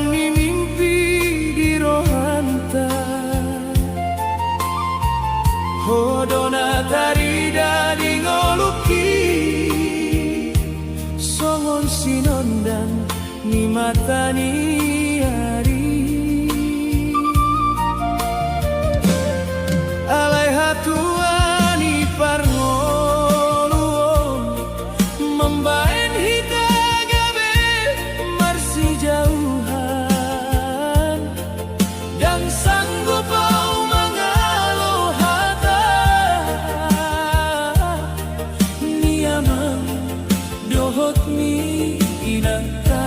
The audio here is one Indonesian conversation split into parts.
Sabang ni mimpi di rohanta Hodona tarida di ngoluki Songon sinondang ni mata ni hari Alai hatua ni parngoluon Membaen hita gabe marsi jauhan Dan sanggup au mangalo hata Niamang dohot mi inanta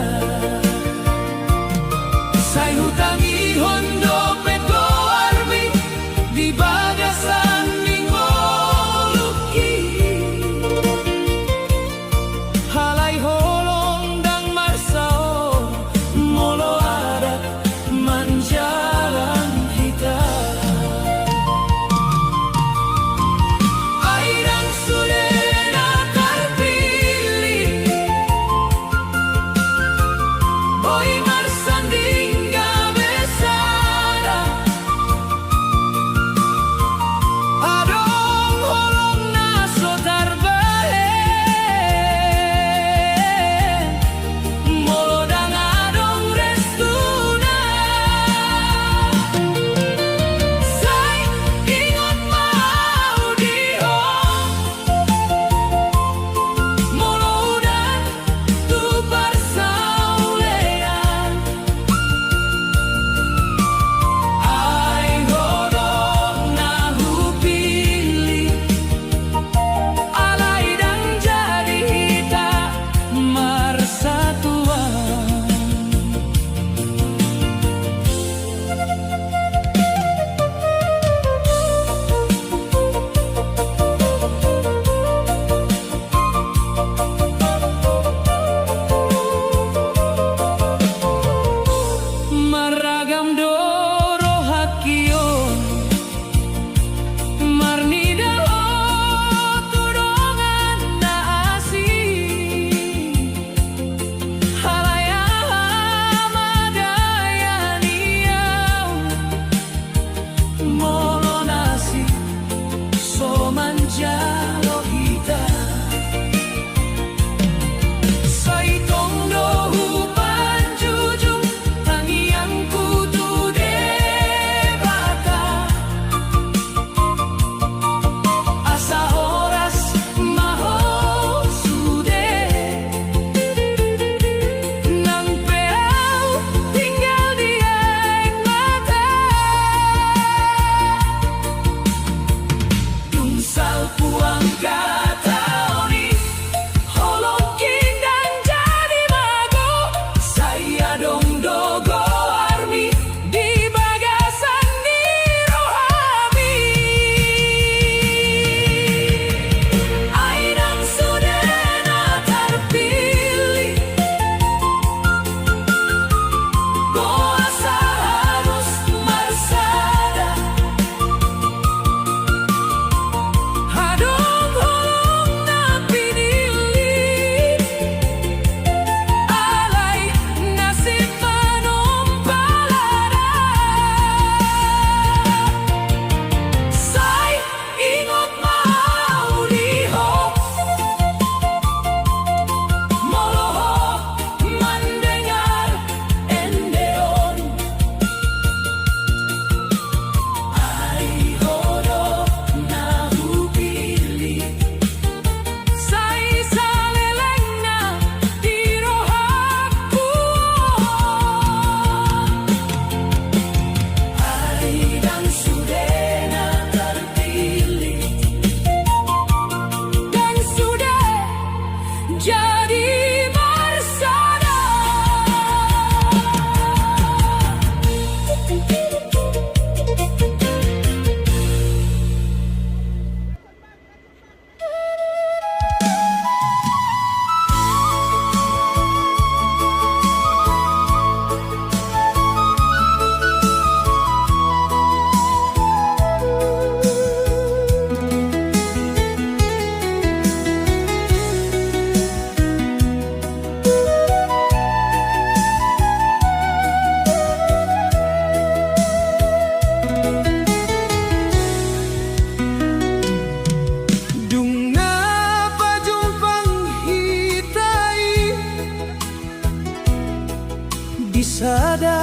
sada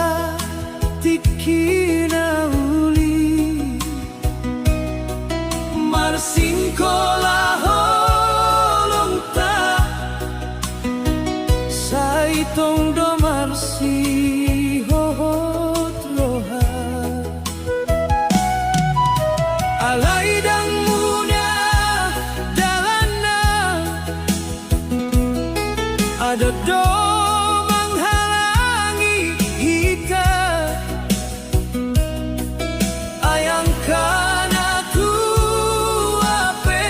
tikina uli marsingkola holong ta saitong do marsi hohot roha alay dang muna dalana ada do menghalangi hika ayangkan aku ape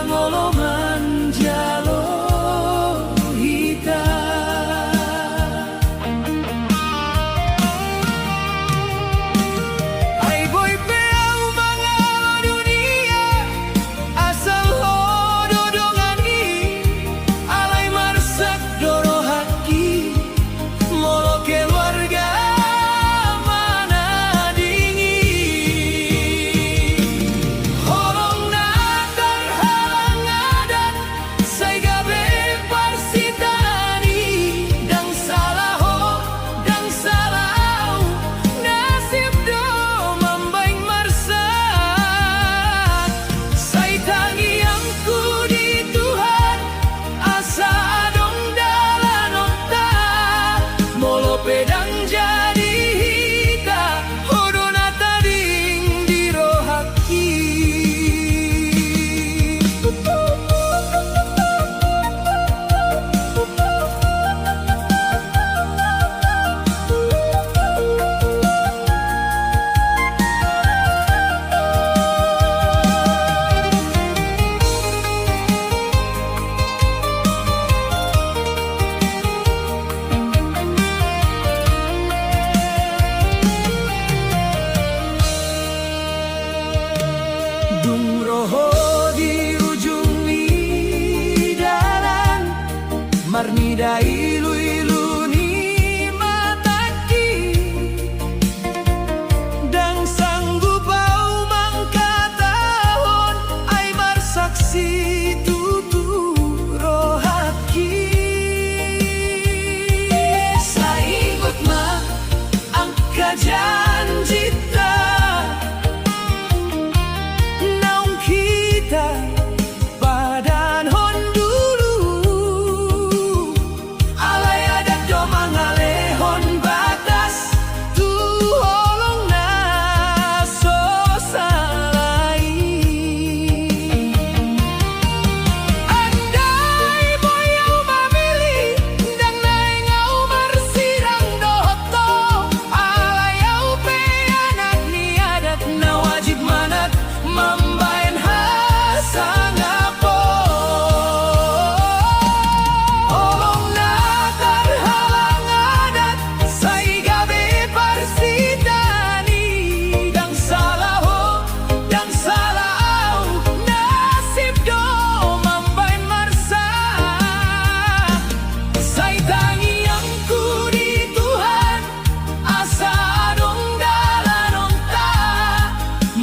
pangoloman jalo hita. Ai boy peau mangalo dunia asal ho dodongani alai marsak doro haki molo keluarga mana dingin holong natar halang adat sai gabe parsitani dang salah ho dang salah nasib do mambaing marsak sai tangi angku di Tuhan asa adong dalan onta molo pedang jadi hita hodona tading dirohaki. Dung roho di ujung lidaran marnida ilu-ilu ni mataki dang sanggup au mangkatahon ai marsaksi tutu rohaki saingot ma angka janjita naung kita badan hon dulu alai adat do mangalehon batas tu holong na so salai andai boyau mamili dang naengau marsirang doto alai au pe anak ni adat na wajib manat mambain hasangapo holong natar halang adat sai gabe parsitani dang salah ho dang salah au nasib do mambain marsak sai tangi angku di Tuhan asa adong dalan onta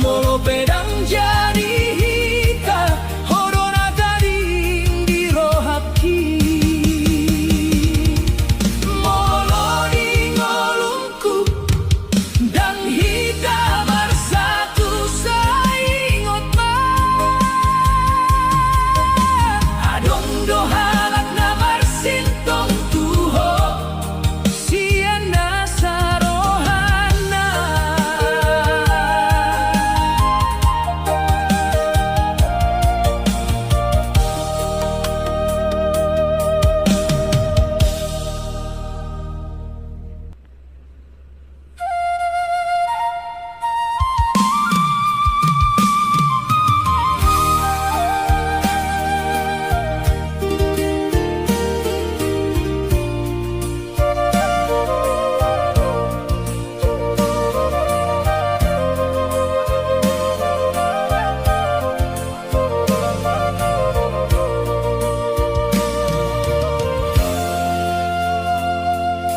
molo pedang jadi hita hodona tading dirohaki molo di ngolungku dan hita marsatu saingot ma adong do halak na marsintong tuho siana sarohana.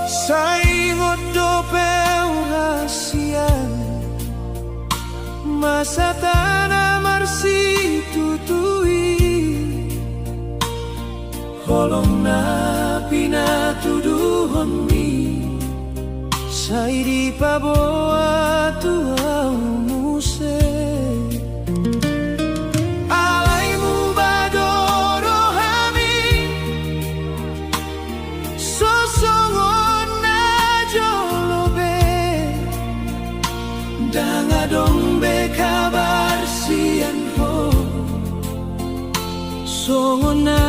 Saingot do peurasian masa tanah marsi tutui holong na pinatuduhon mi sai di paboa tuau muse alaimu badoro hami sosongon na jolobe dang adong be kabar sian ho songon na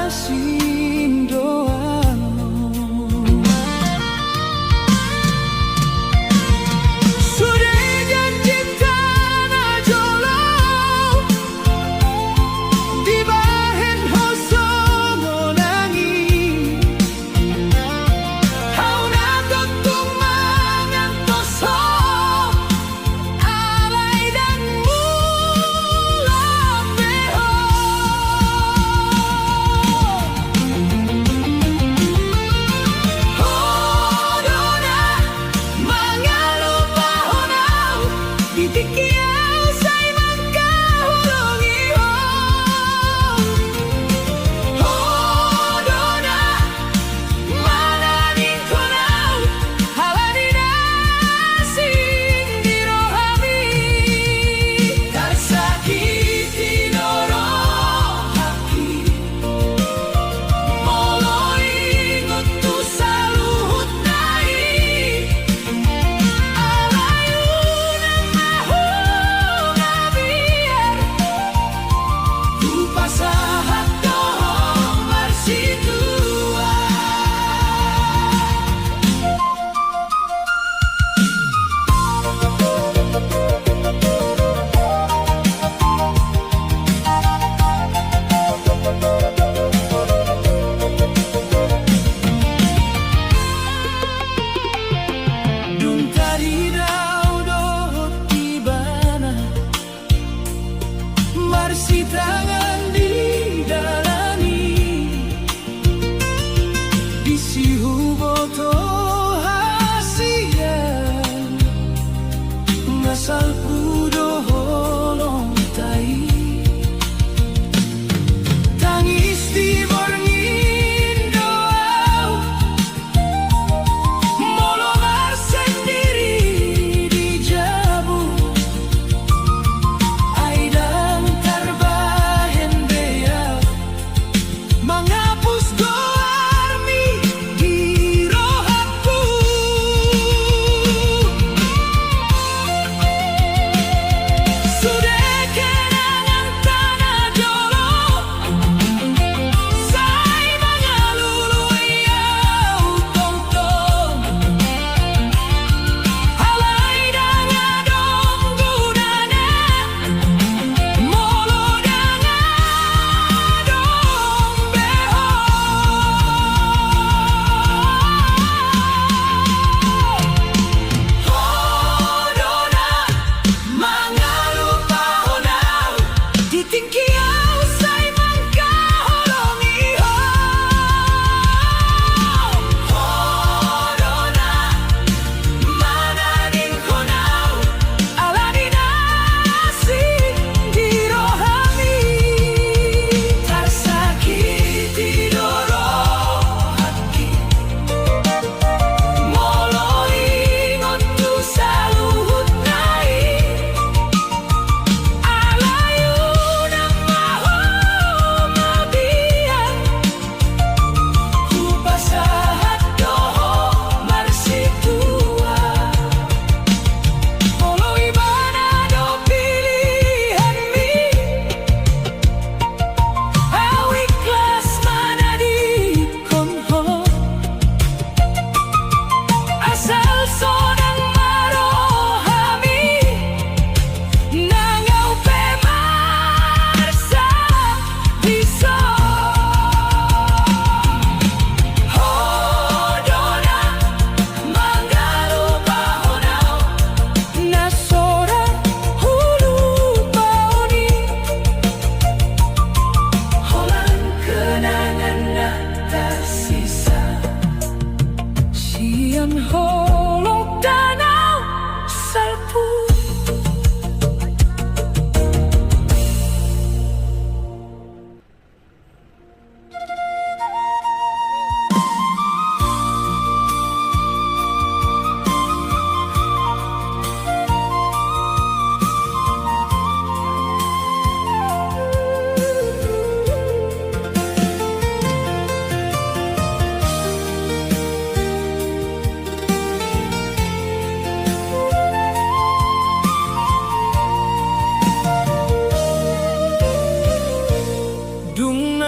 asin doang sudah janji tanah jolo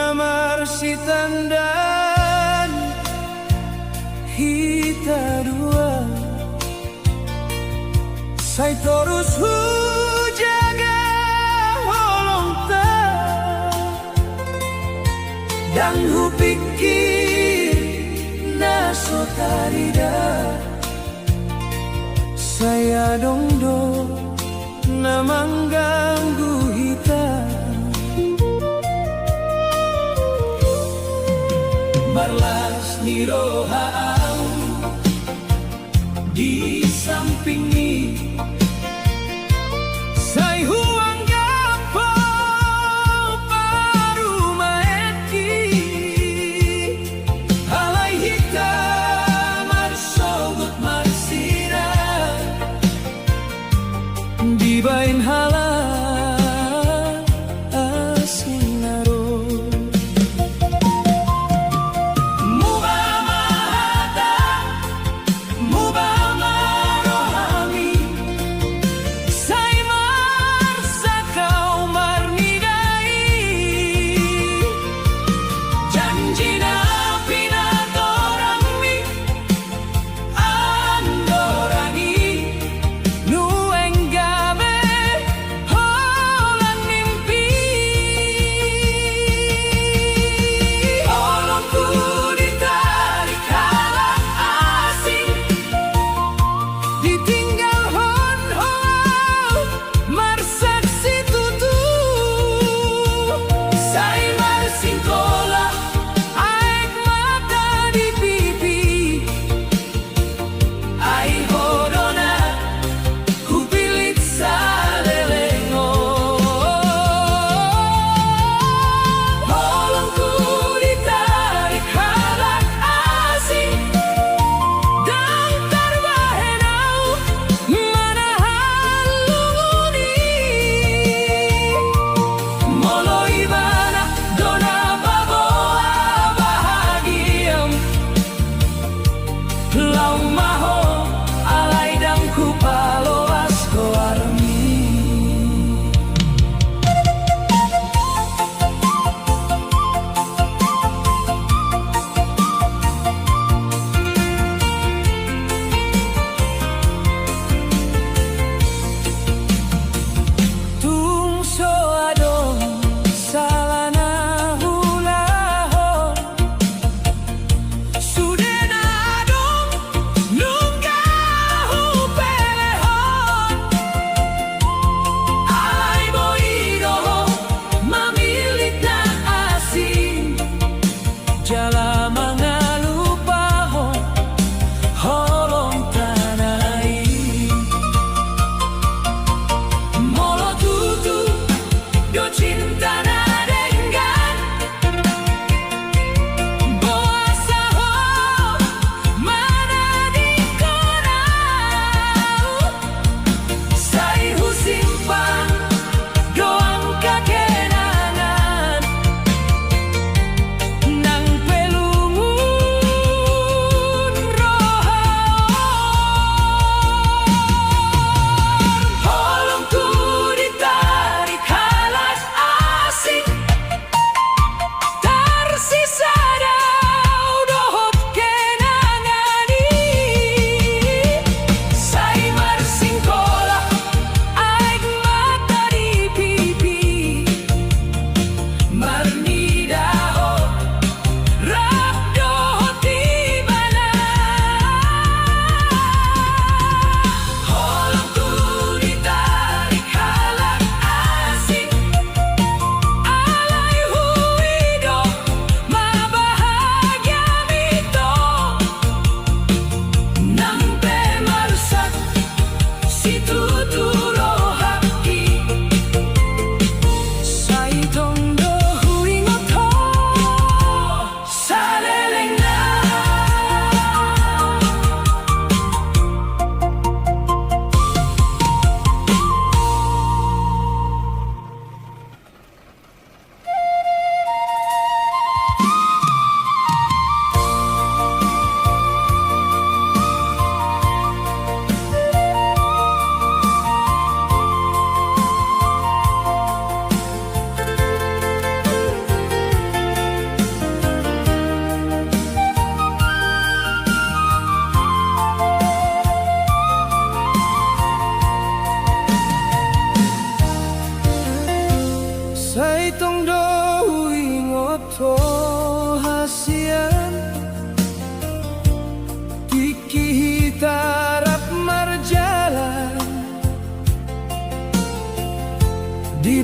namar si tandan hita dua sai terus hujaga holong ta dan hu pikir naso tarida saya dongdo namang ganggu hita marlas nirohaan di sampingi say huang gapo paru maeti halai hita marsogot marsira di bain hala asinaro mumamahal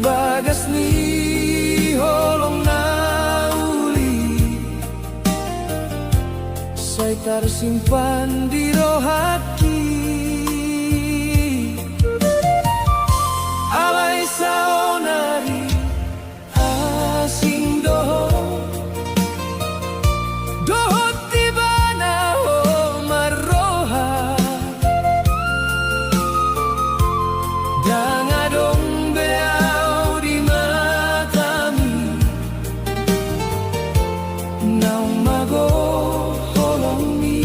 bagas ni holong nauli, saya tersimpan di roh hati. Alai saonari asing doho, doho tibana ho maroha, dangadong beau di matami, naung mago holong mi.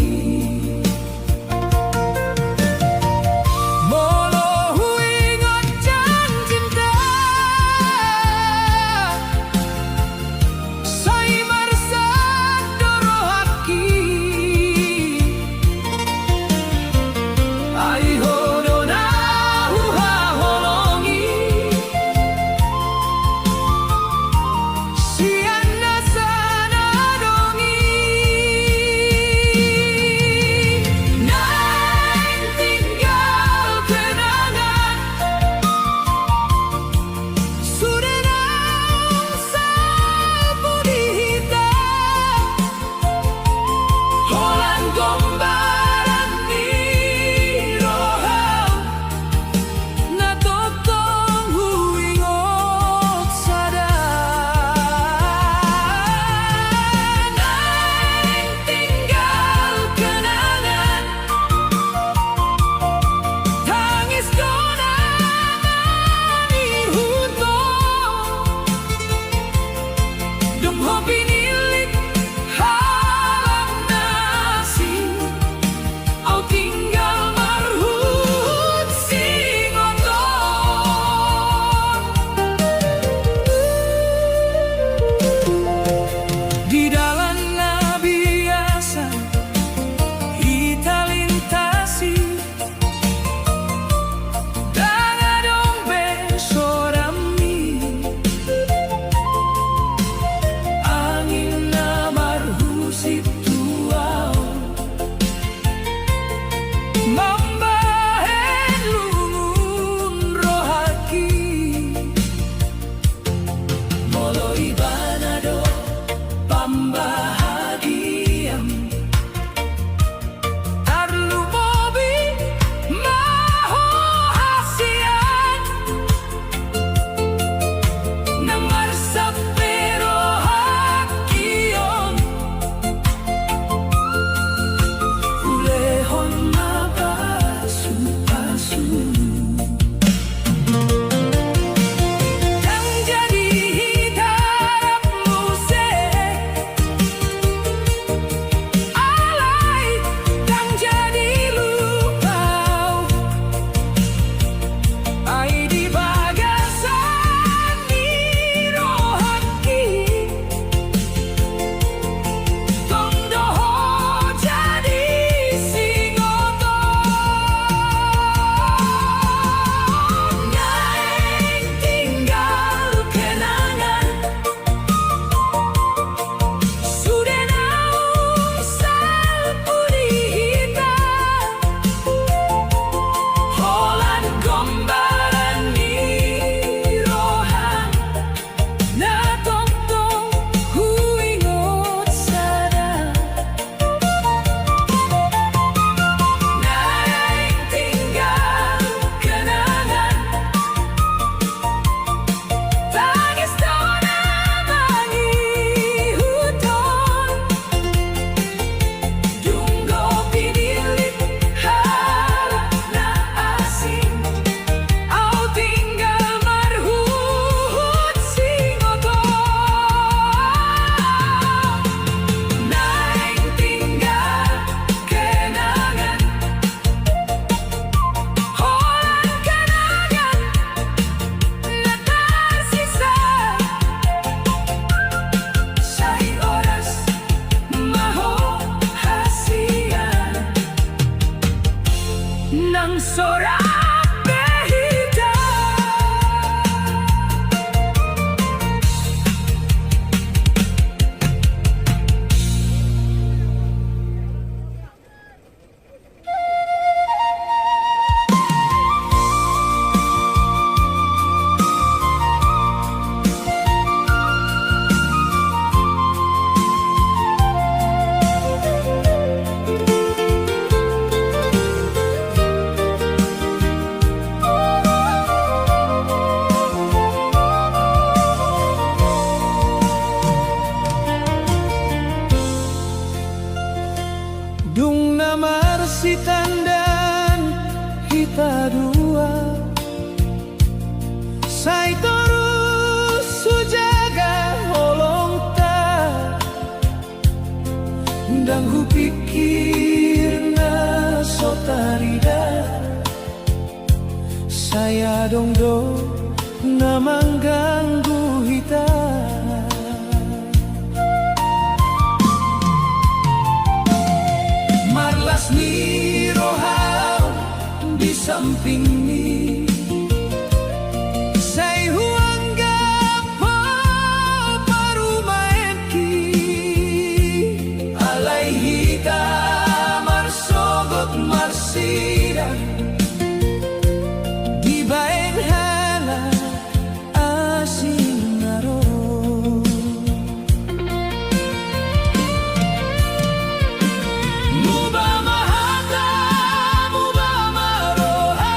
si tandan kita dua, sai terus sujaga holong ta, dan ku pikir na sotarida, saya dong do na mengganggu hita. Marlas ni rohau di samping ni, say huangga pa parumaenki, alay hita marsogot marsida, di baeng hala asin naro. Muba mahata, muba maroa,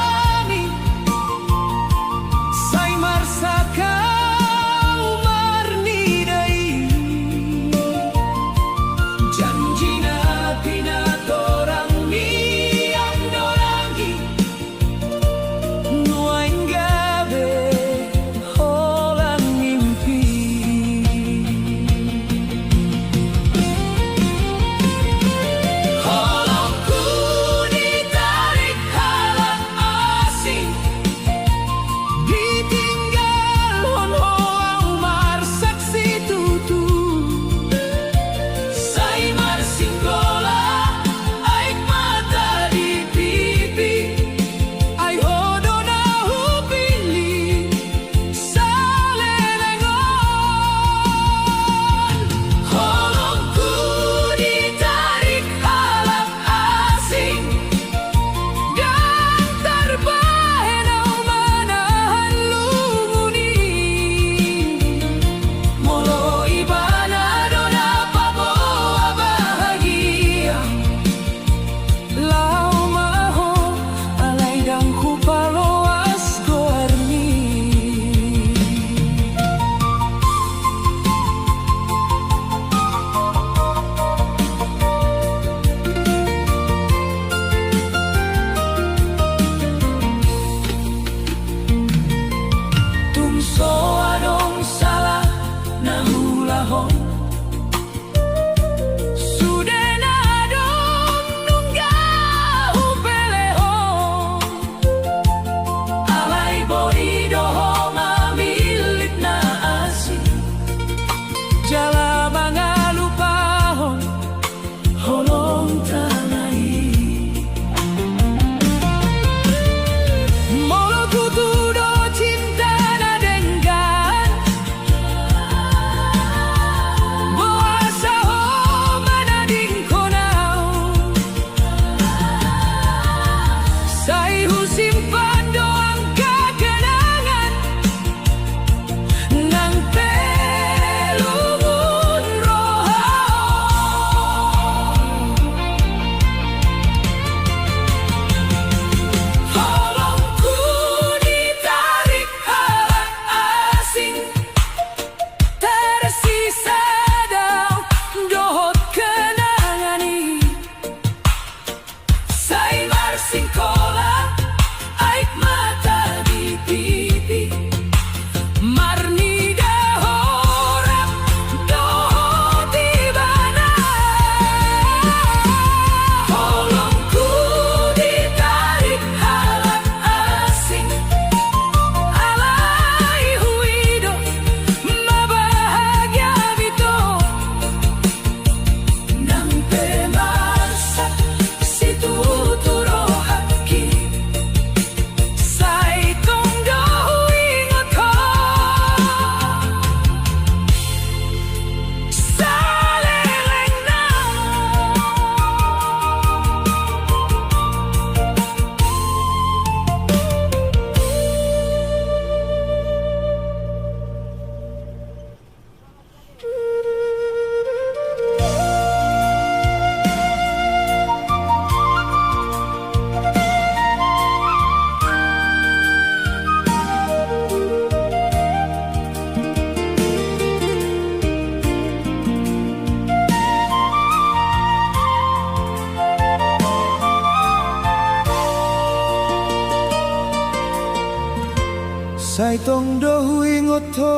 Sai tong dohui ngoto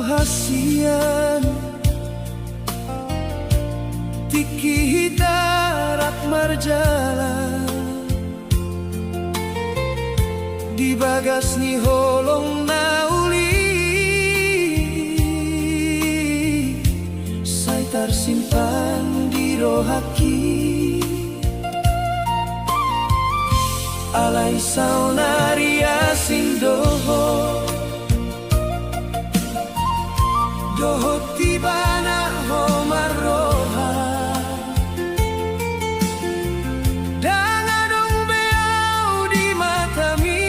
hasian Tiki hitarat marjalan Di bagas ni holong nauli Sai tersimpan di rohaki Alai saunaria sindoho Doho tibana ho maroha Dangadong beau di matami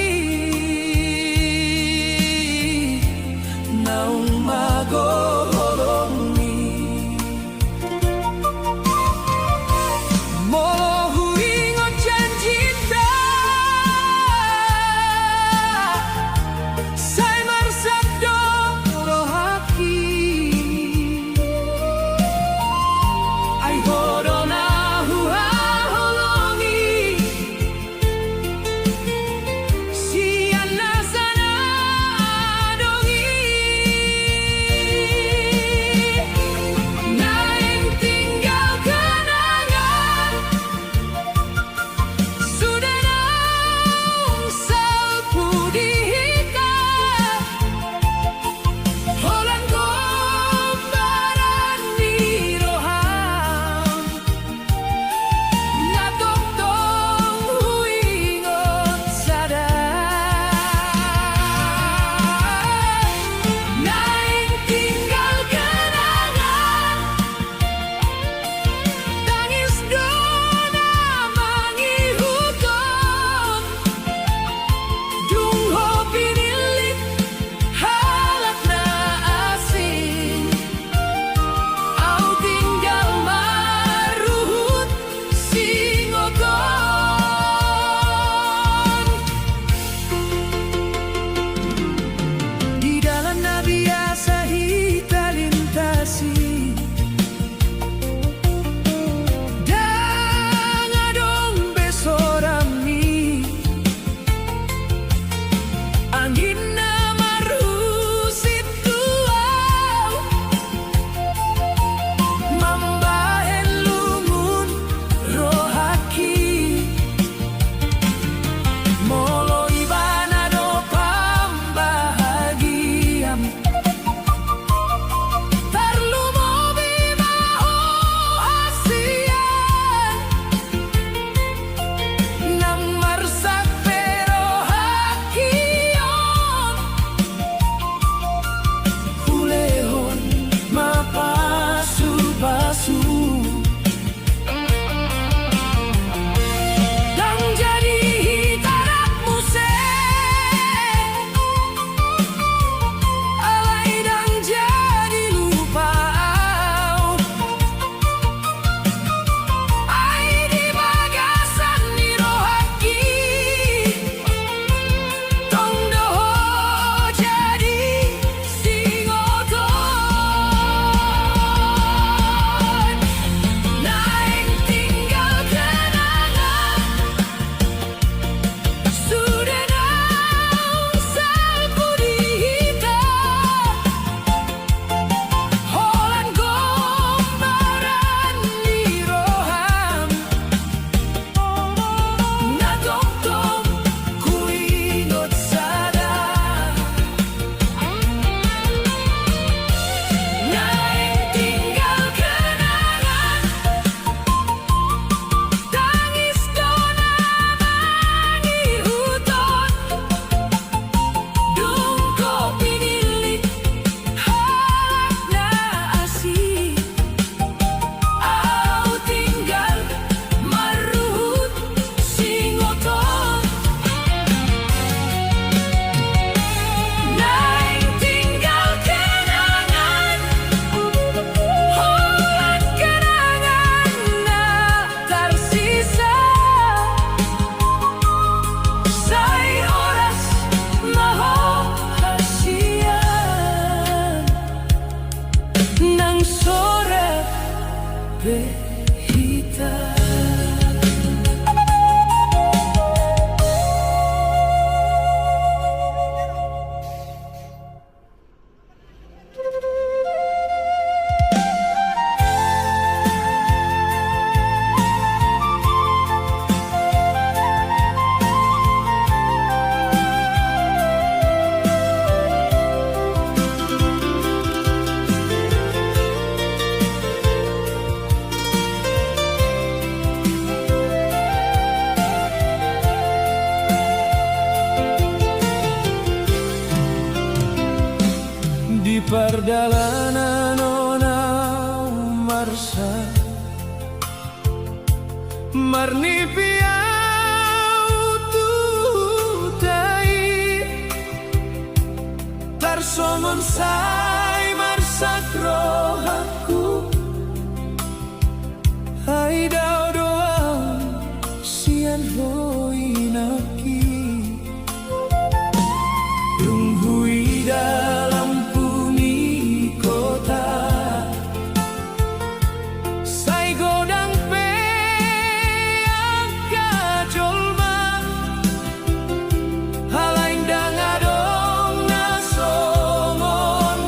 Naung mago holongi Molo huingo janjita Sai marsabdo rohaki Ai horona hua holongi Siana sana dongi Naing tinggal kenangan Sudah naung salpu dihikat Holan gombaran di roham Ngatong tong huingot sadar Naing tinggal kenangan Tangis dona mangi huton Dung hopi nilit halat na asing Au tinggal maruhut singoton Di dalam na biasa hita lintasi Dangadong besorami Angin na marusit tuaw Mambahen lungun rohaki Molo ibana do pambahagiam Tarlumo bimaho hasian Nang marsak pero hakion Hulehon mapasu-pasu Dang jadi hitarak musik Alai dang jadi lupau Ai di bagasan ni rohaki Tong doho jadi singoton Naing tinggal kenangan Sudah naung salpu dihitat Holan gombaran di roham Natong-tong kuingot sadar Naing tinggal kenangan Tangis dona mangi huton Dung kopi nilit halat na asih Au tinggal maruhut singoton Naing tinggal kenangan Holan kenangan na tersisa Sai oras maho hasian Nang sorak behita Perdalanan nona marsa marni piau tutai tarsomon sai marsa rohaku hai dao doang sian hoinaki tunghui dalam bumi kota sai godang pe angka jolma halain dangadong nasomon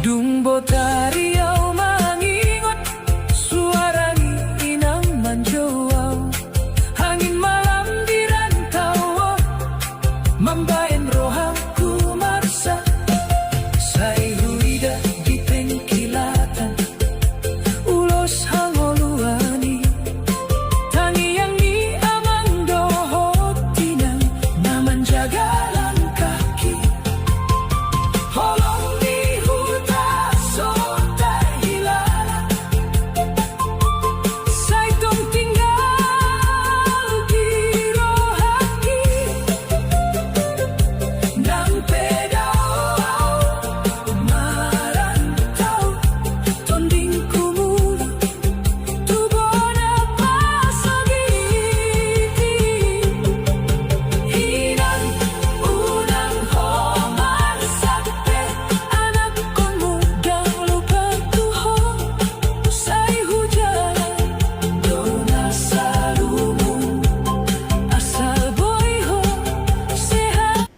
Dung botariau mangingot, suarani inang manjauh. Angin malam di rantau, membaen rohaku marsa. Sai huida di pengkilatan, ulos hangoluani. Tangi yang ni amang dohot tinang, naman jagalan kaki. Holong di huta sota hilala, sai tong tinggal di rohaki. Nang pedao marantau, tonding kumulu tubona pasagiti. Inang unang homar sakte, anak kong mugang lupa tuho. Say hujan dona salumong, asal boy ho sehat.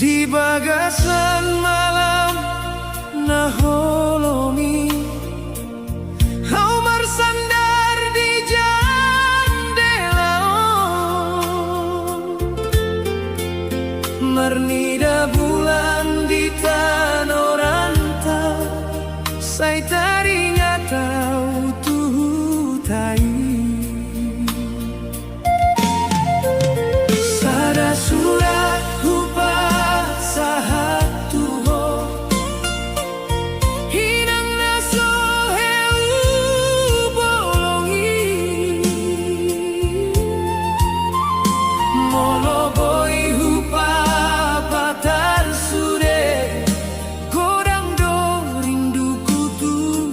Di bagasan malam naholongi, kau bersandar di jendela. Mernida bulan di tanoranta, saya teringat tahu tuhutai. Sada surat hupa sahatu ho, hinang naso heu bolongi. Molo boy hupa patar sude, godang do rinduku tuh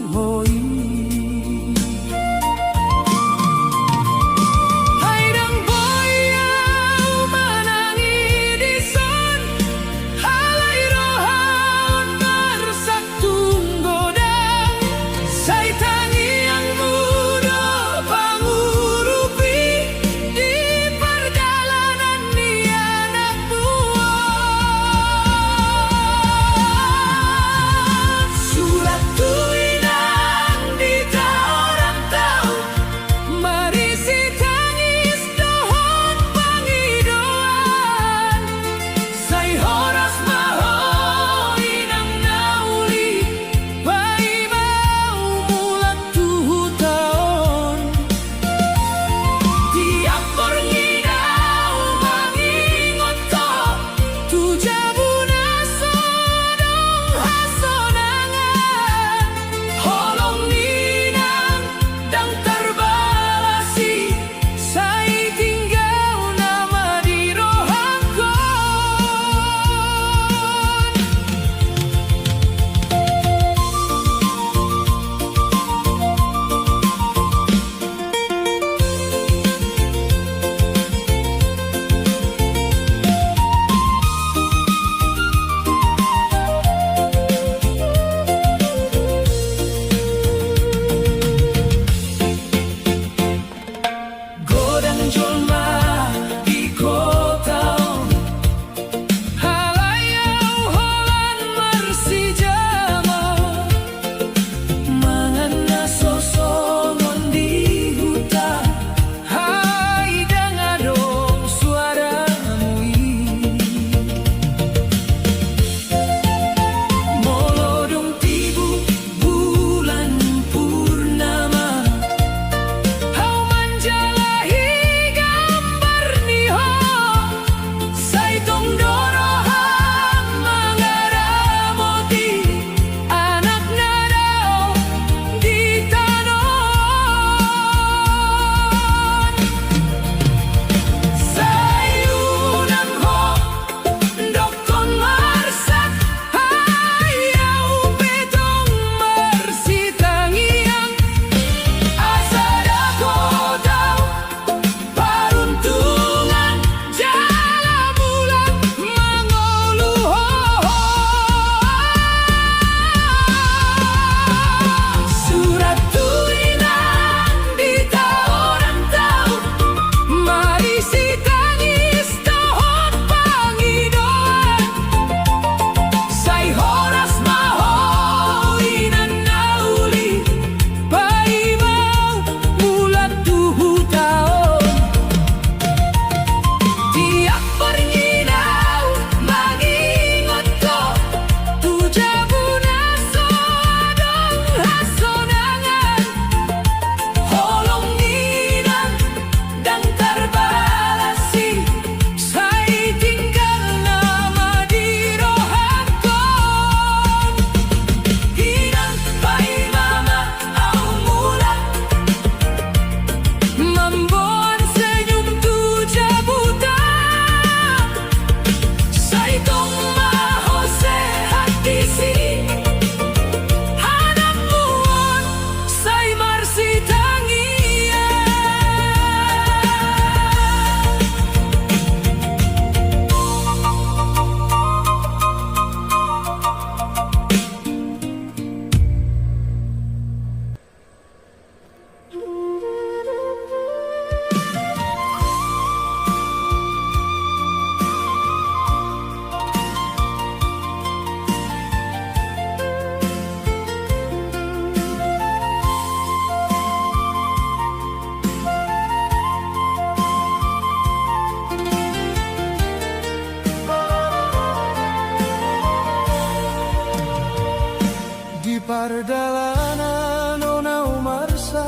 pardalanan onau marsa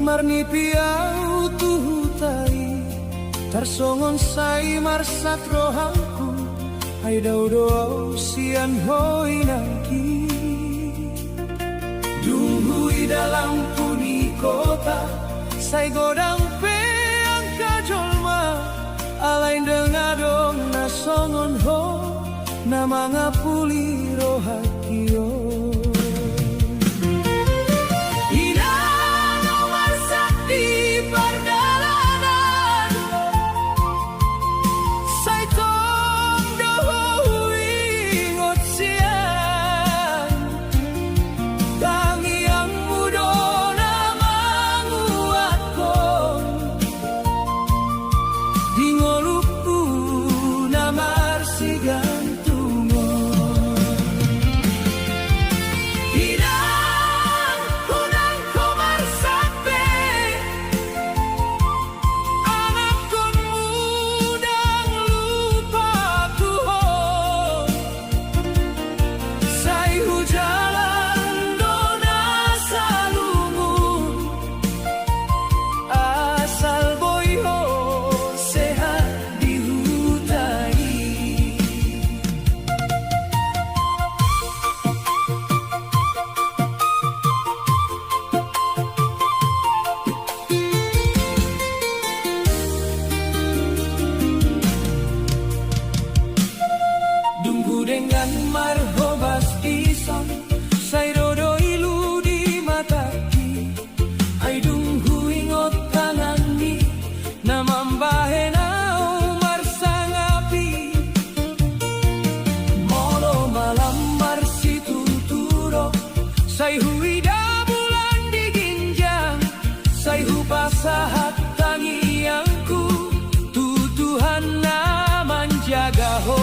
marni piau tuhutai tarsongon sai marsat rohangku ai daudou sian hoi nangki dunghui dalam puni kota sai godang peang kajolma alain dengadong nasongon ho nama ngapuli rohakio dengan marhobas isang say dodo ilu di mataki ay dunghu ingot tanganni namambahe nau marsang api molo malam marsi tuturo say huida bulan di ginjang say hupasahat tangiangku tutuhan na menjaga ho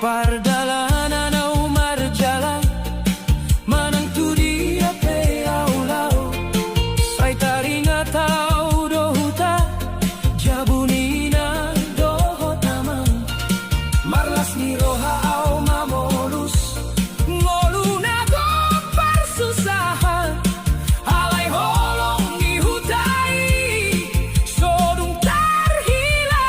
pardalanan au marjalan manang tu dia pe au lau sai taringa tau dohuta jabunina dohot namang marlas ni roha au mamolus ngoluna gopar susahan alai holong ni hutai sodung tarhila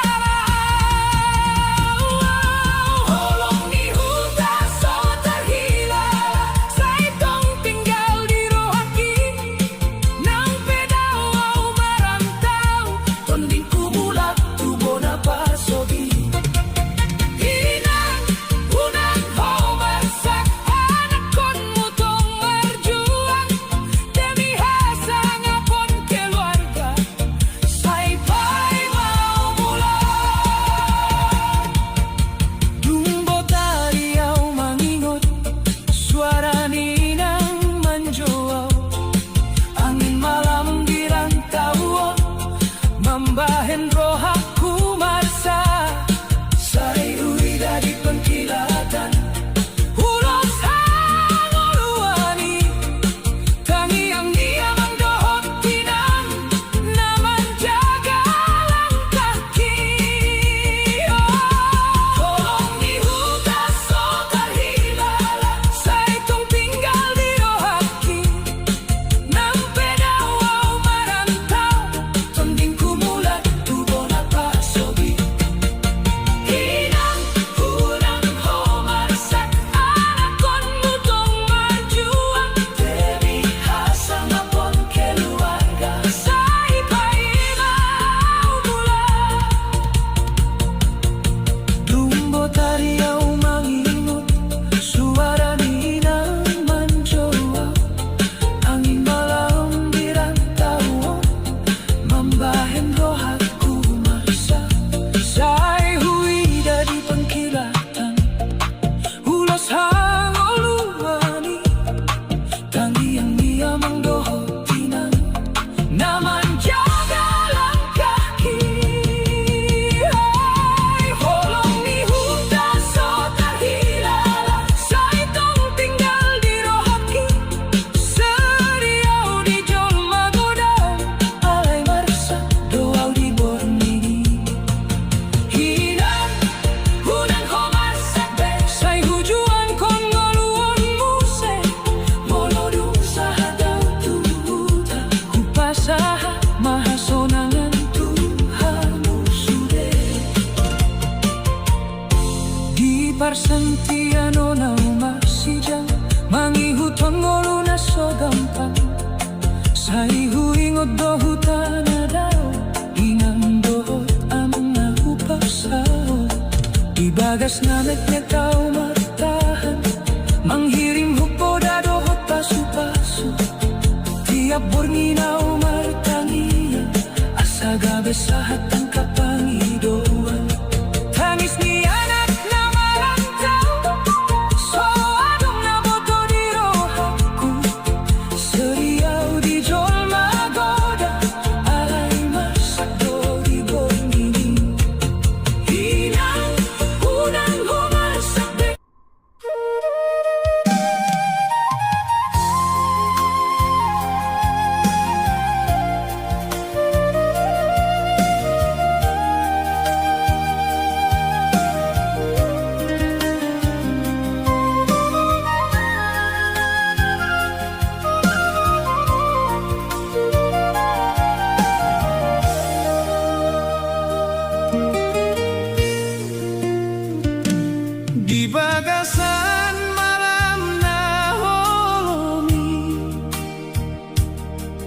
Parsantiano na umarsijang mangihuton ngolo na so gampang sa ihuingod dohutan na daw inang dohot ang mga upasao ibagas na nagnyataw martahan manghiring hukbo da dohot pasu-pasu tiap bornginaw martangiya asa gabi sa hatang kapangidoan tangis ni anak na malantaw so adong na boto di rohaku seriaw di jol magoda alay masakdo di borngini hinang unang humasakde. Di bagasan malam na homi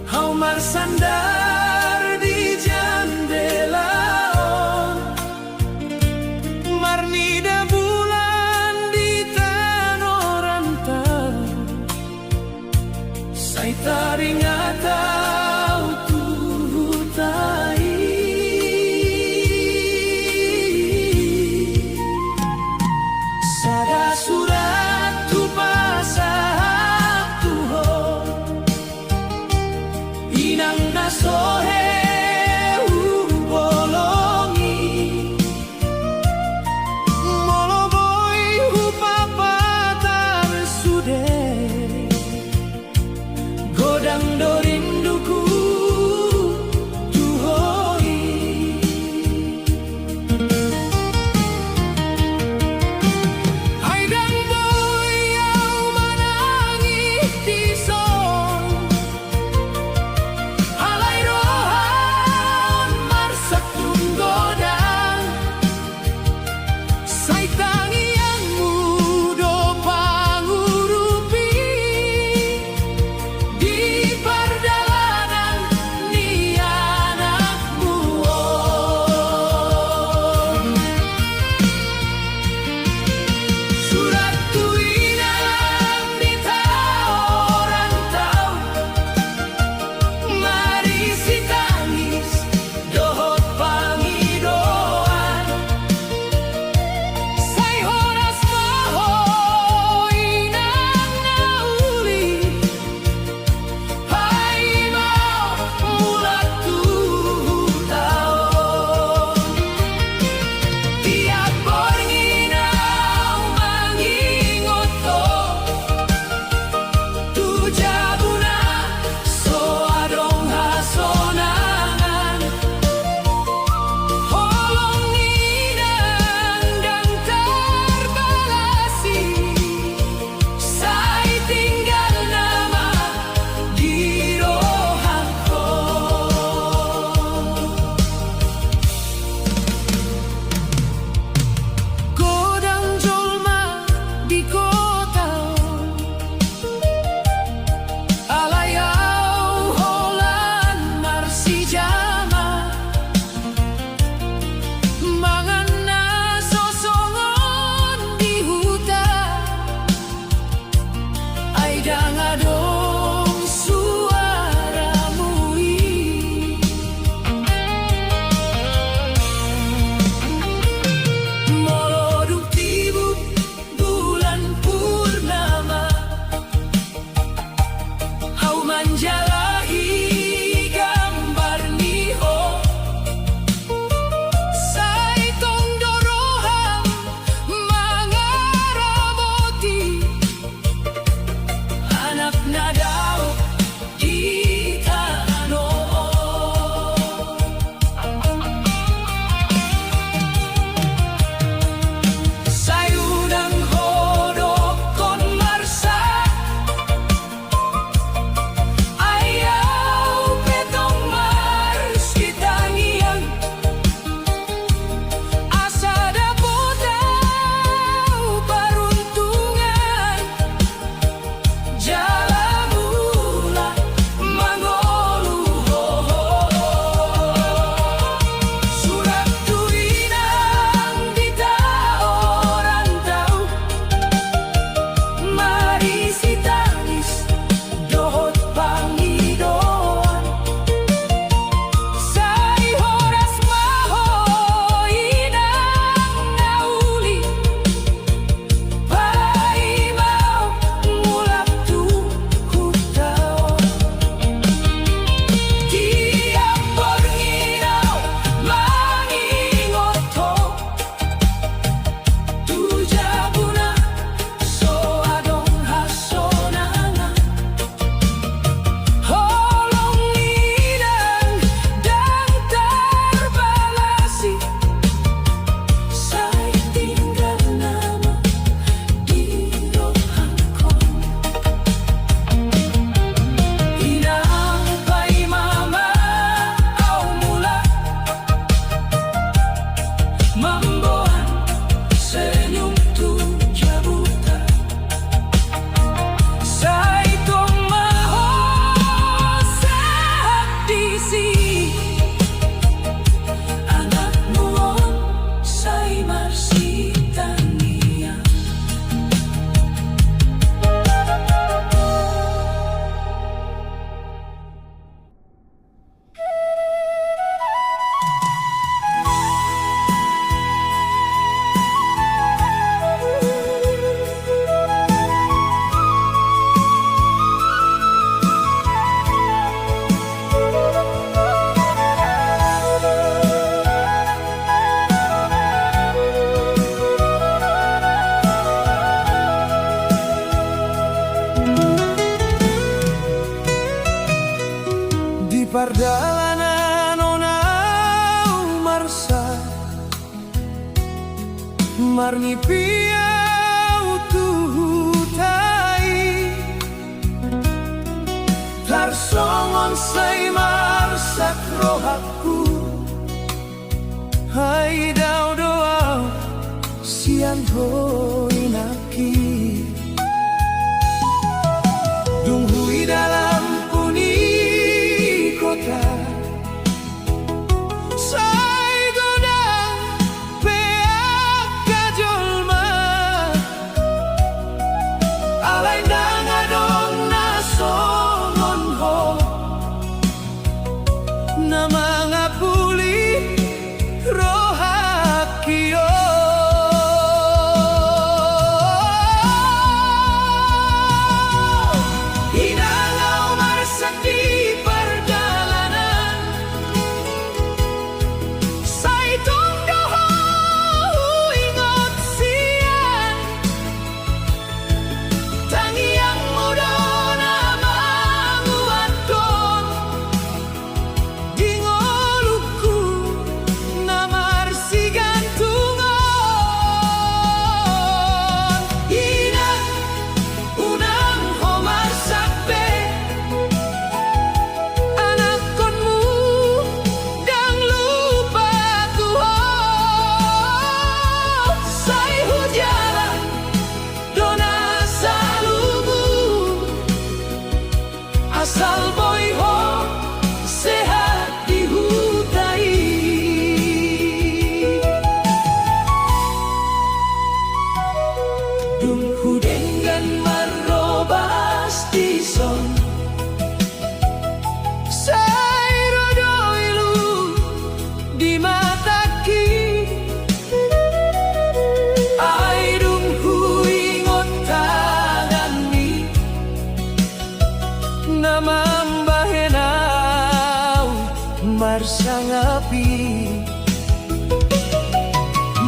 Hau marsandar di jandelaon Marnida bulan di tanorantau Say taring ataw tuhutai Sada surat tu pasah tuho Inang naso biau tuhutai tarsongon say marsak rohaku hai dau doa sian hoi naki dunghui dalam puni kota say godang peak kajolma alai nangadong nasongon ho na mga puli rohakio hinangaw marsak di perjalanan say tungdoho ingot sian tangiang muda na manguatkon dingoluku na marsigantungon inang unang homarsakpe anakkonmu dang lupa tuho say hujara dona salumu asal boy ho sehat dihutai dung hudengan marrobas tison say rodoilu di mataki ay dung huingot tanganmi na mambahenaw marsangapi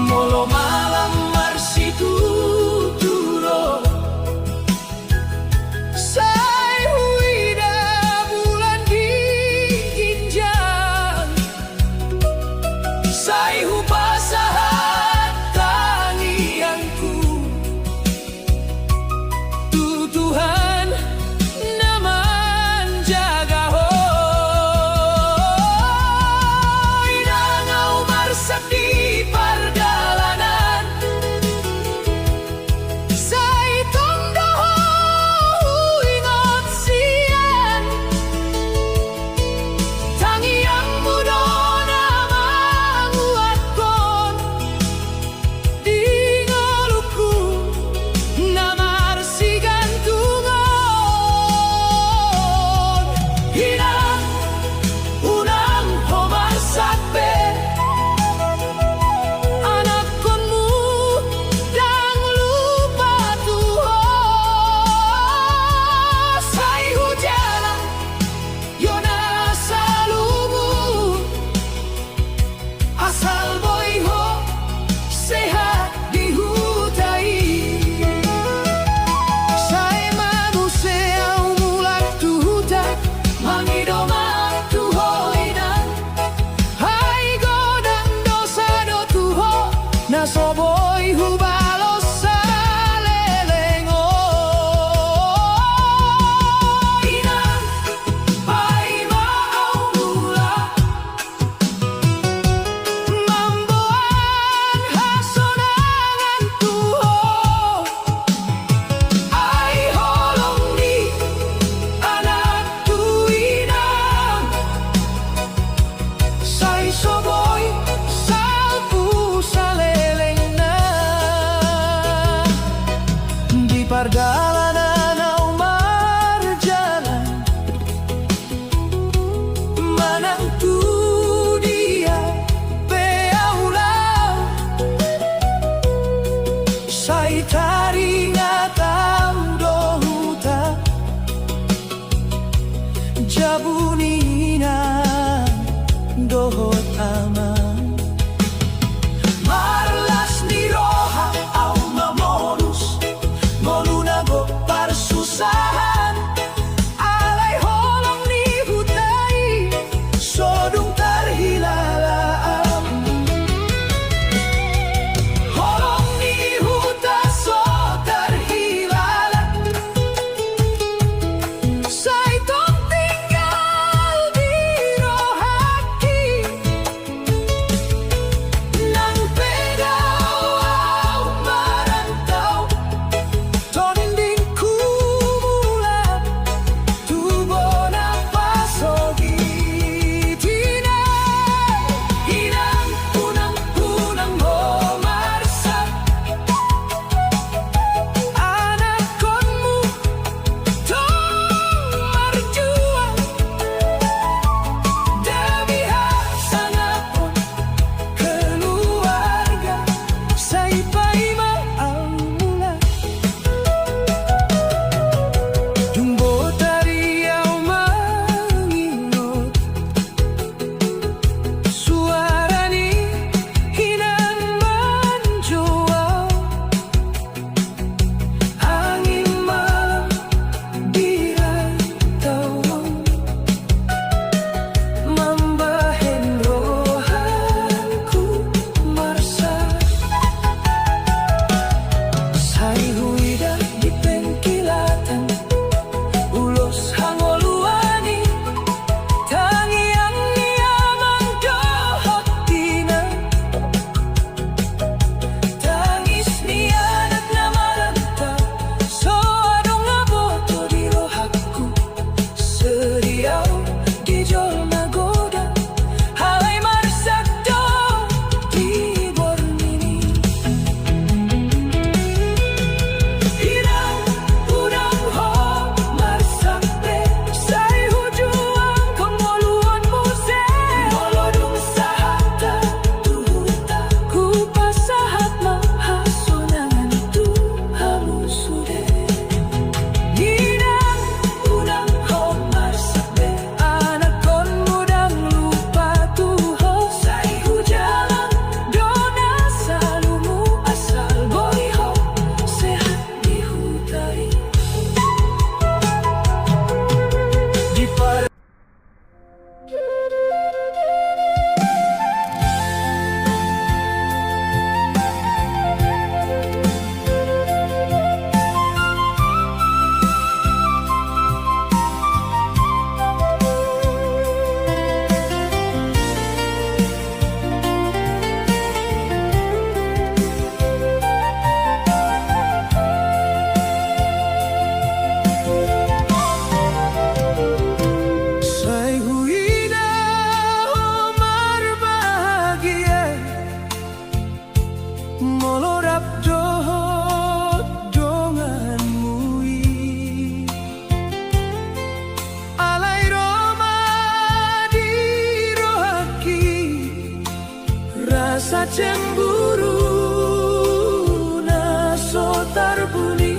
molo malam marsituturo say huida bulan diinjang say hupasahat tangianku tutuhan naman jaga ho inangaw marsak di perjalanan say tungdoho ingot sian tangiang muda na manguatkon dingoluku na marsigantungon hinang unang homarsakpe anakkonmu dang lupa tuho say hujara yona salumu asal boy ho sehat dihutai say manusia mulak tuhuta mangidoman tuhoinan hai godang dosa do tuho na soboy hubalos salelengo inang pai mau mula mamboan hasonangan tuho ay holong ni anak tuinang say soboy salpu saleleng na di perjalanan au marjalan manantu dia peaulau say taringa tau dohuta jabunina dohot aman marlas ni roha au mamorus molunago parsusahan alai holong ni hutai sodung terhilalam holong ni hutai sotar bunyi.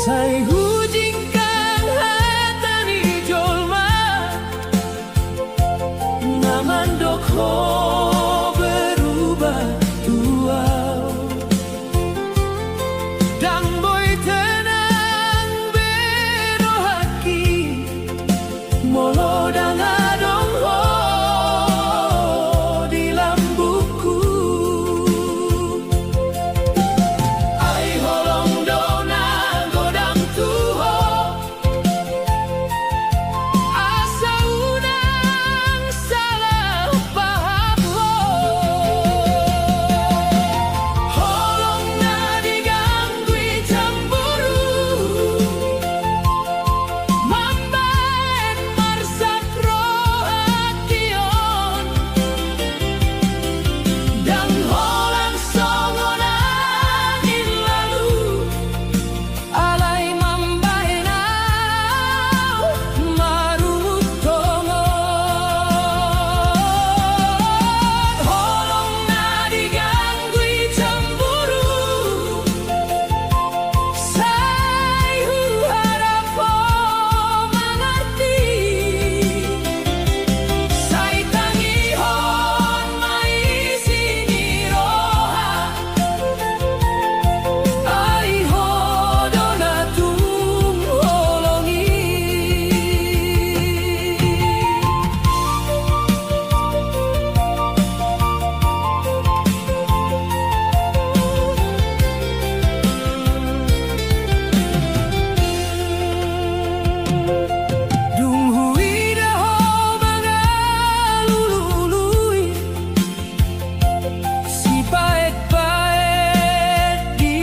Sai hujingkan hatani jolma namandok ho berubah tua dan boy tenang bero haki molo dan adong ho di lambuku ai holong dona godang tuho asa unang salah paham ho holong na diganggui cemburu mambaen marsakro hakion dan holang songon angin lalu alai mambaen au marut tongon holong na diganggui cemburu sai hu harap ho mengerti sai tangi hon mai sini roha ai ho dona tung holongi. Dung hui dah ho mangalului si paet-paet di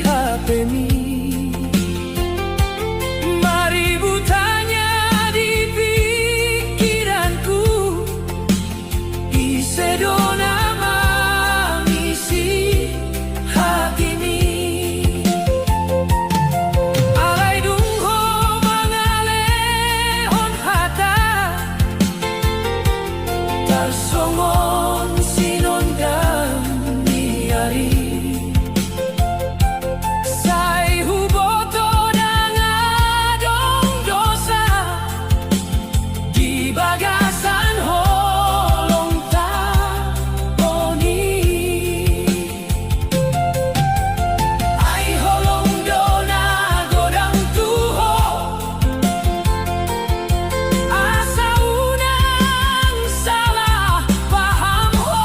HP mi mari butanya di pikiranku isedona mangisi hati mi alai dung ho mangalehon hata tarsongon sinon dan diari sai huboto dan adong dosa di bagasan holong taboni ai holong dona godang tuho asa unang salah paham ho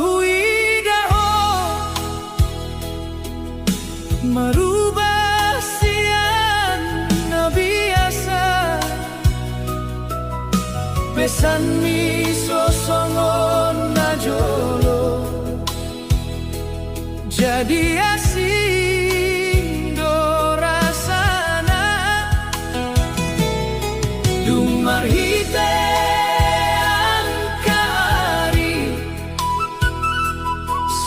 hui daho merubah sian na biasa besan mi sosongon na jolo jadi asing do rasana dumar hite angkari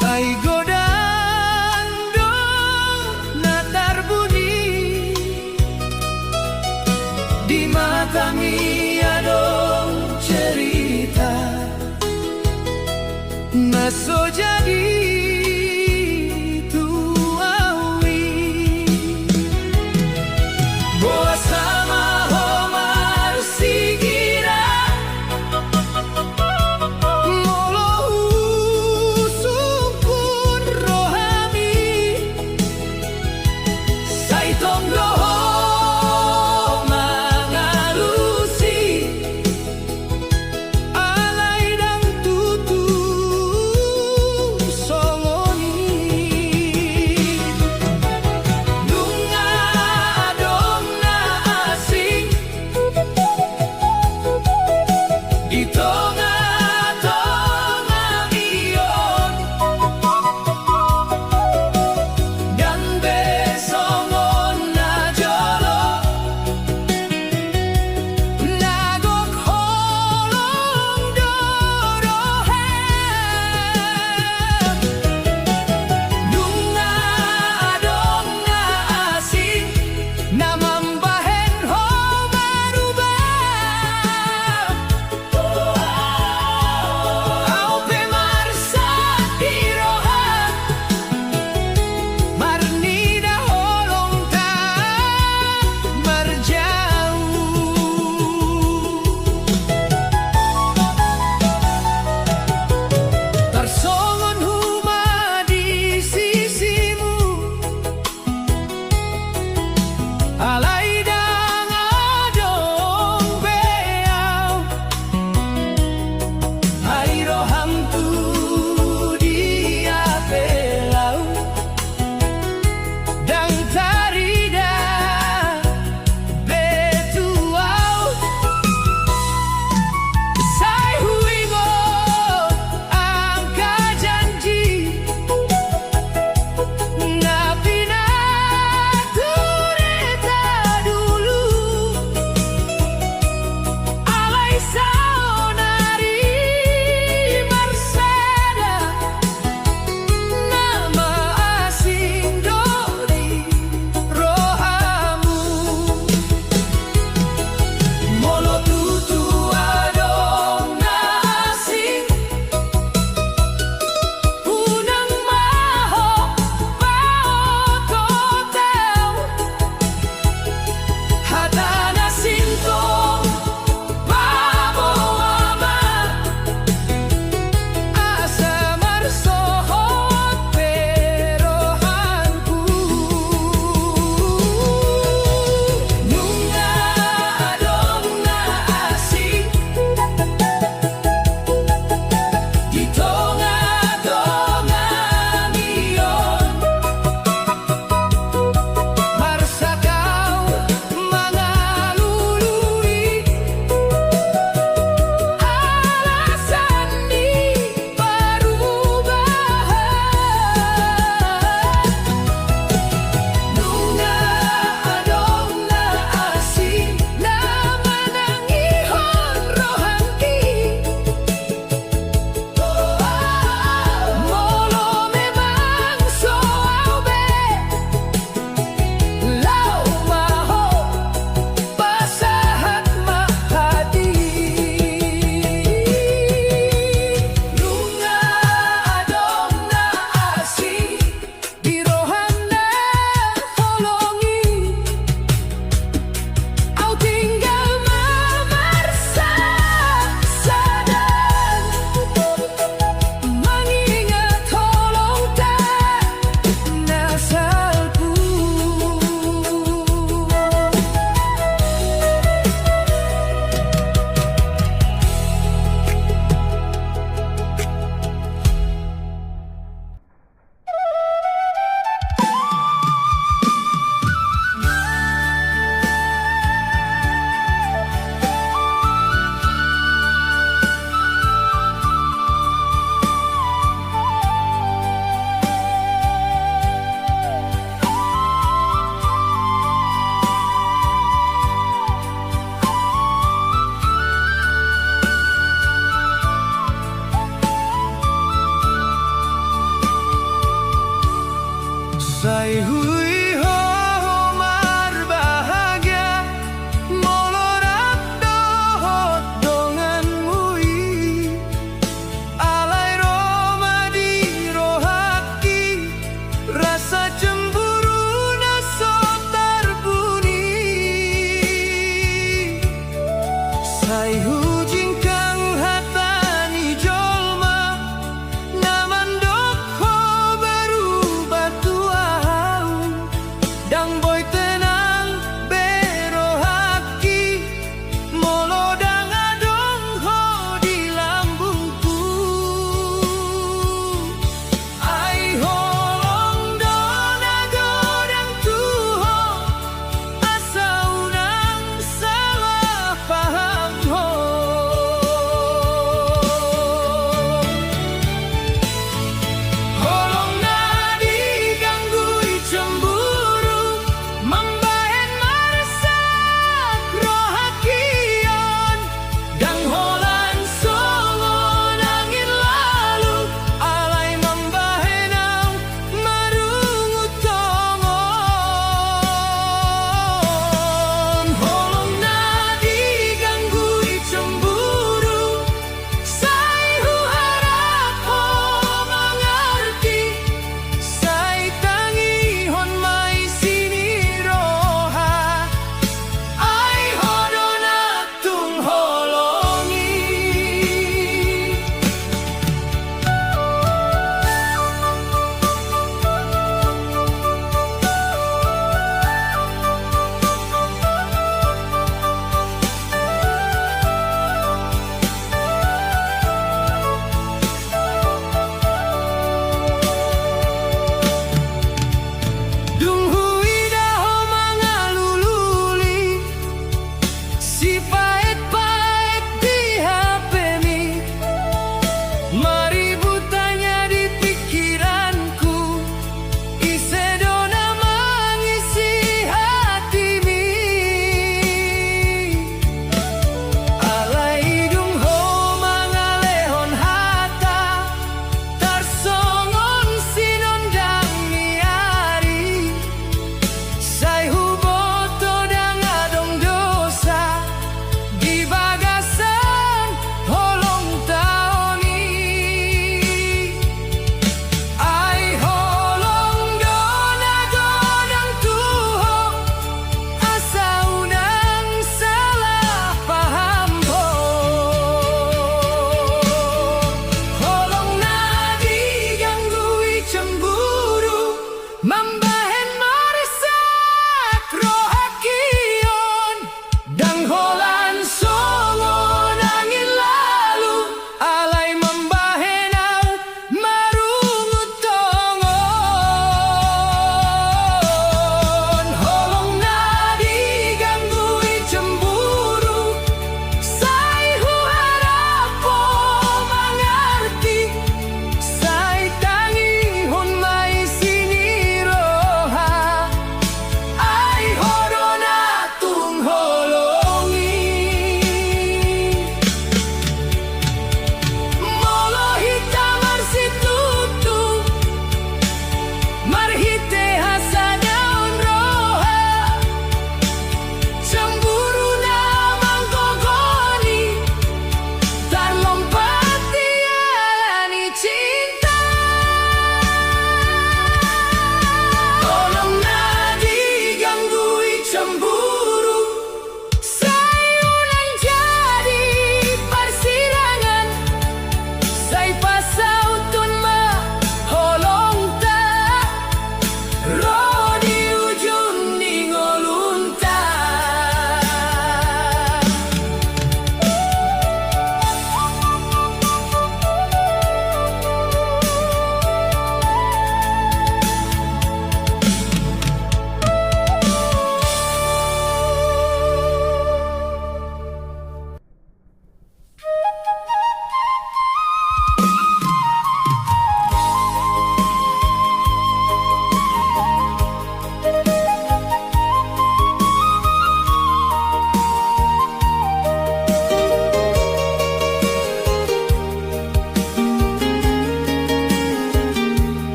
sai godan do natar bunyi di mata mi adong cerita naso jadi song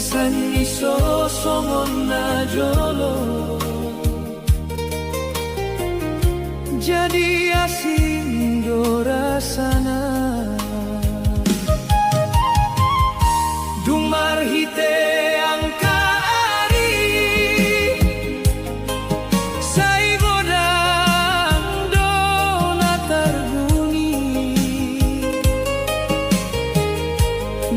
Sanyi sosongon na jolo, jadi asing do rasana. Dumar hite angka ari, sai godang do na terguni.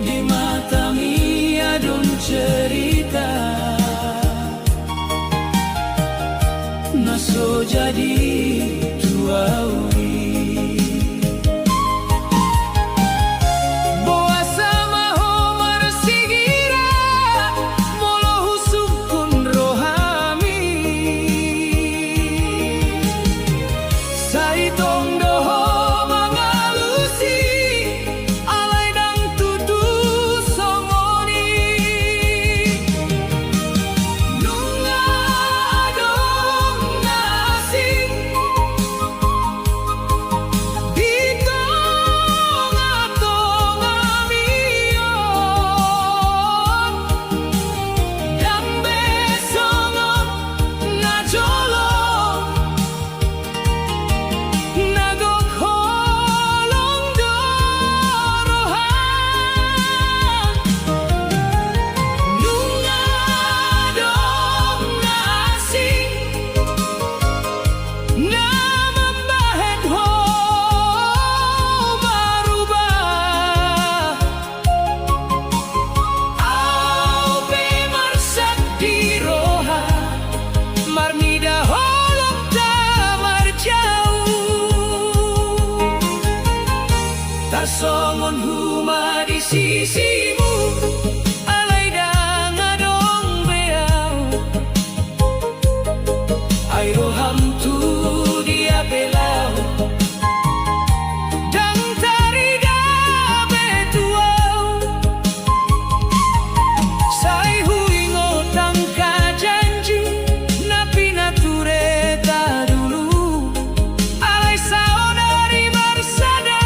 Di mata mi adon cerita, naso jadi tuauri. Boa sama homar sigira, molo husukun rohami. Sai tong doho mangalusi, alai dang tutu songoni. Nunga dong nasing, songon huma di sisimu, alai dang adong beau. Ai roham tu dia belau, dang tarida betuau. Sai huingo tangka janji, napi nature ta dulu. Alai saudari bersada,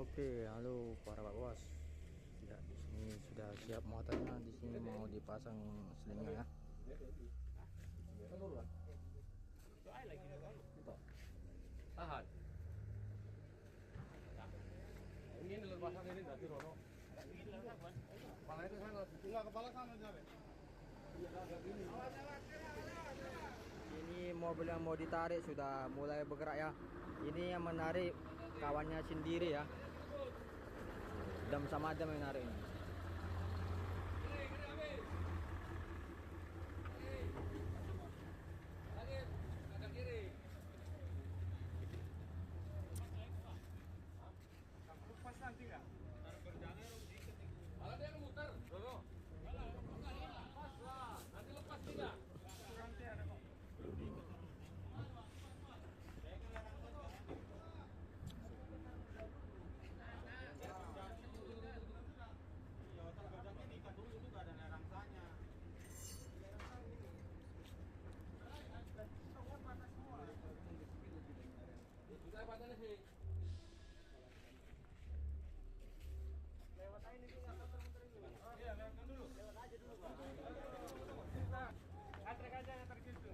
Oke, halo para Pak Bos. Ya, di sini sudah siap muatannya. Di sini mau dipasang selingnya ya. Tahan. Ini pasang ini dari Rono. Kepala itu sana, enggak kepala sana sampai. Ini mobil yang mau ditarik sudah mulai bergerak ya. Ini yang menarik kawannya sendiri ya. Dam sama Adam yang narik ini. Lepas nanti enggak? Kalau dia muter, Rono. Lepas lah, nanti lepas tidak. Nanti ada kok. Ya, tergadangnya ini kan dulu itu nggak ada rangsanya. Sudah panas sih. Lewat aja nih nggak muter-muter dulu. Iya, lewatkan dulu. Lewat aja dulu, Pak. Antrek aja yang tergitu.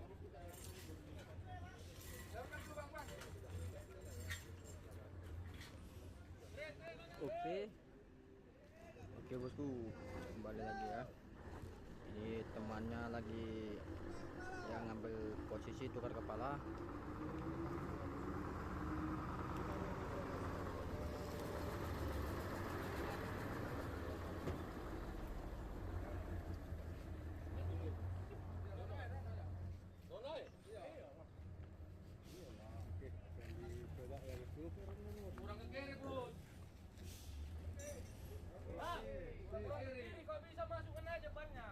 Lewatkan dulu, Bang. Oke bosku, kembali lagi ya. Ini temannya lagi yang ngambil posisi tukar kepala. Kurang ke kiri, Bun. Ah, kurang ke kiri, kok bisa masukkan aja bannya.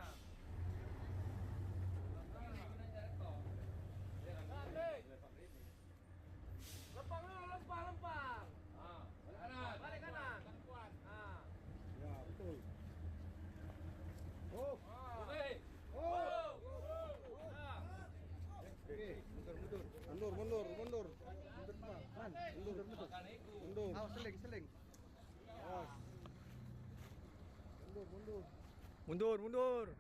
Lempang dulu, lempang. Balik kanan. Ah. Ya, betul. Oh. Oke, mundur. Mundur. Mundur. Awas seling. Awas. Mundur. Balik.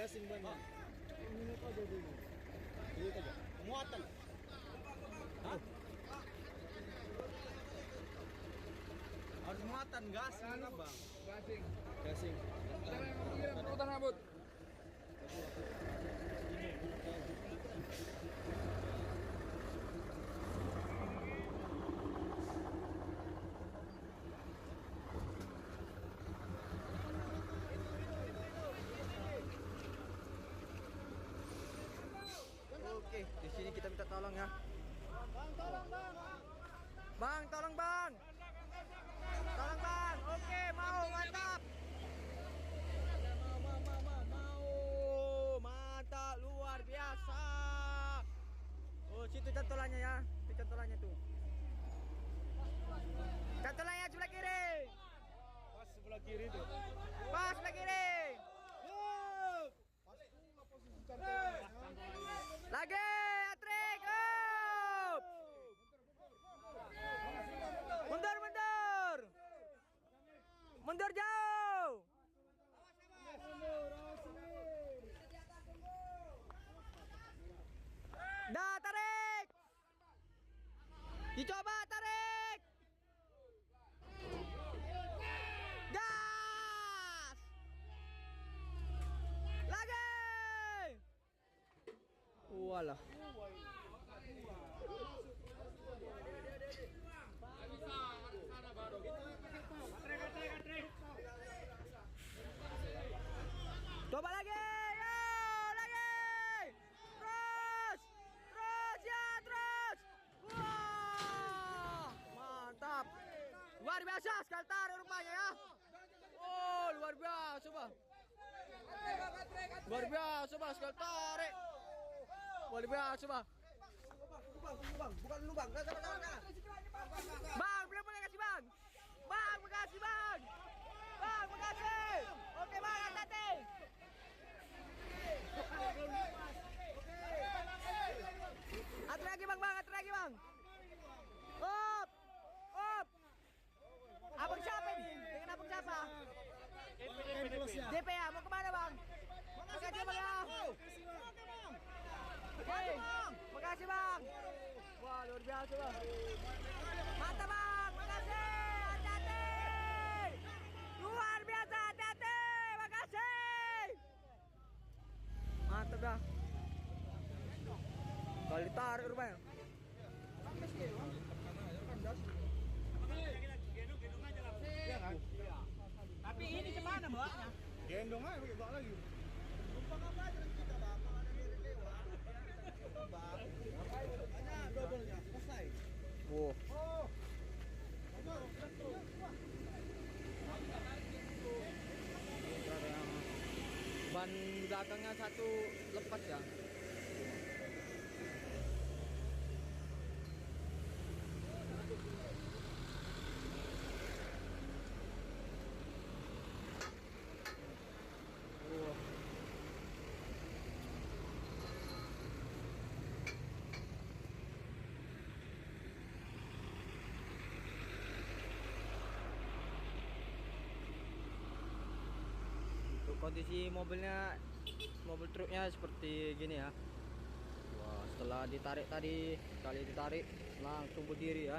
gasing bannya. Ini aja dulu. Ini aja. Muatan. Harus muatan gasing kan, Bang? Gasing. Gasing. Perutan rambut. Oke, di sini kita minta tolong ya. Bang, tolong bang. Tolong bang. Oke, mau, mantap. Mau, mantap, luar biasa. Oh, situ cantolannya ya. Itu cantolannya tuh. Cantolannya sebelah kiri. Pas sebelah kiri tuh. Pas sebelah kiri. Lagi, Atrik. Up. Mundur, mundur. Mundur jauh. Dah, tarik. Dicoba tarik. Gas. Lagi. Walah. Coba lagi, yo, lagi, terus, ya, terus, wah, mantap, luar biasa, sekali tarik rupanya ya, oh, luar biasa, bang, luar biasa, bang, sekali tarik, luar biasa, bang, Bukan lu, Bang. bang, belum boleh kasih bang, makasih bang, makasih, oke bang, hati-hati. Atur lagi bang, atur lagi bang. Up, up. Abang siapa ini? Dengan abang siapa? DP ya, mau kemana bang? Makasih bang ya. Oke, makasih bang. Wah luar biasa bang. Mantap bang, makasih. Hati-hati. Luar biasa, hati-hati. Makasih. Mantap dah. Kalau ditarik rupanya. Iya kan? Tapi ini gimana mbaknya? Gendong aja pakai bak lagi. Numpang apa aja kita, Bang? Kalau ada yang lewat. Bang. Hanya double-nya, selesai. Wow. Oh. Ada yang ban belakangnya satu lepas ya. Wah. Untuk kondisi mobilnya, mobil truknya seperti gini ya. Wah, setelah ditarik tadi, sekali ditarik langsung berdiri ya.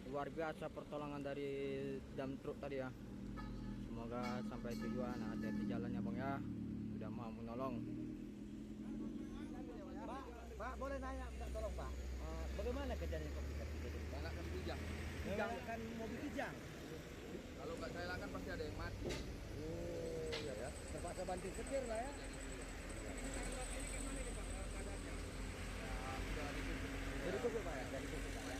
Luar biasa pertolongan dari dam truk tadi ya. Semoga sampai tujuan, hati-hati jalannya bang ya. Sudah mau menolong. Pak, boleh nanya, minta tolong Pak. Bagaimana kejadian kok bisa terjadi? Nyalakan kijang. Kijang mobil kijang. Kalau nggak saya nyalakan pasti ada yang mati. Oh, iya ya. Terpaksa banting setir lah ya. Jadi cukup Pak ya, dari cukup Pak ya.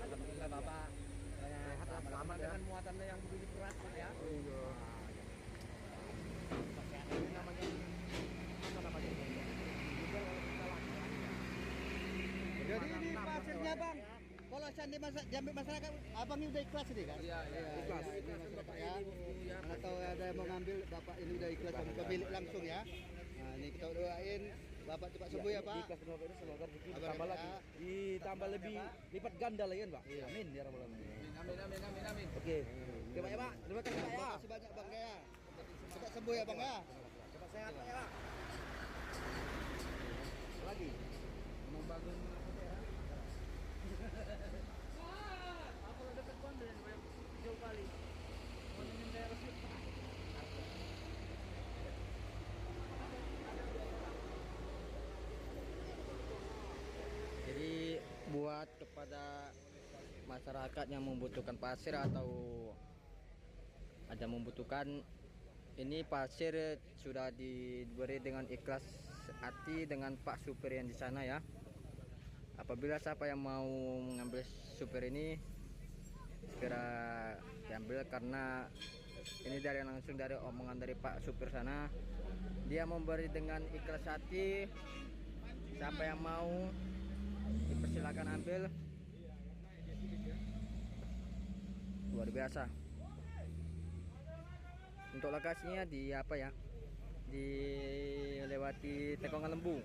Alhamdulillah Bapak sehat selamat dengan muatannya yang begitu berat Pak ya. Iya. Ini namanya apa namanya? Jadi ini pasirnya Bang. Kalau seandainya diambil masyarakat, abang ini udah ikhlas ini kan? Iya. Ikhlas. Ini masyarakat ya. Mana tahu ada yang mau ngambil, bapak ini udah ikhlas sama pemilik langsung ya. Nah ini kita doain bapak cepat sembuh ya Pak. Ikhlas bapak ini semoga rezeki Abang ditambah ya. lagi, ditambah lebih lipat ganda lagi kan Pak? Amin ya rabbal alamin. Amin. Oke, oke Pak ya Pak, terima kasih Pak ya. Terima kasih banyak Bang ya. Cepat sembuh ya Bang ya. Cepat Sehat Pak ya Pak. Lagi membangun ya. Aku udah dekat Banten jauh kali. Mau nemuin daerah sih. Jadi buat kepada masyarakat yang membutuhkan pasir atau ada membutuhkan, ini pasir sudah diberi dengan ikhlas hati dengan Pak supir yang di sana ya. Apabila siapa yang mau mengambil supir ini segera diambil, karena ini langsung dari omongan dari Pak supir sana. Dia memberi dengan ikhlas hati. Siapa yang mau dipersilakan ambil. Luar biasa. Untuk lokasinya di apa ya? Dilewati Tekongan Lembu.